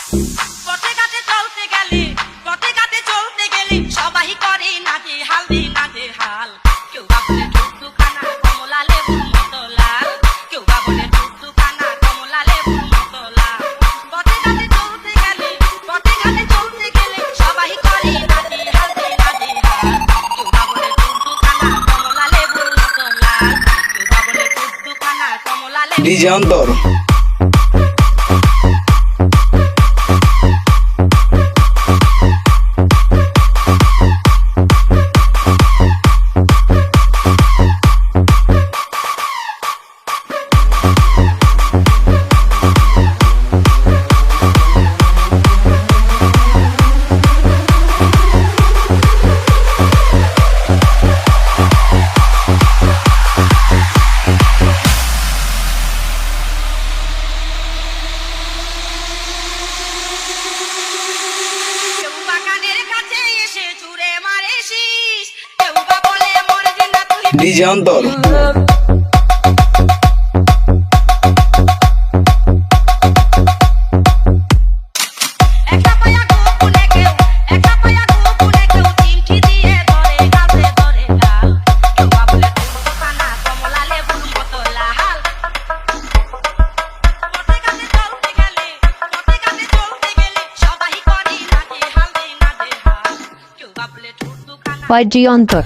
পথে ঘাটে চলতে গেলে সবাই করে নাচে হাল কেউ বা বলে টুকটুকানা কমলা লেবুর মতো লাল কেউ বা বলে টুকটুকানা কমলা লেবুর মতো লাল পথে ঘাটে চলতে গেলে সবাই করে নাচে হাল কেউ বা বলে টুকটুকানা কমলা লেবুর মতো লাল কেউ বা বলে টুকটুকানা কমলা লেবুর ডিজে অন্তর। কেউ বাগানের কাছে এসে চুরে মারে শীষ কেউ বা বলে মরবি না তুই ডিজে অন্তর। একা পায়া গোপনে কেউ চিমটি দিয়ে ধরে গাছে ধরে লাল কেউ বা বলে টুকটুকানা কমলা লেবুর মতো লাল পথে ঘাটে চলতে গেলে সবাই করে নাচে হাল কেউ বা বলে টুকটুকানা YG Antar.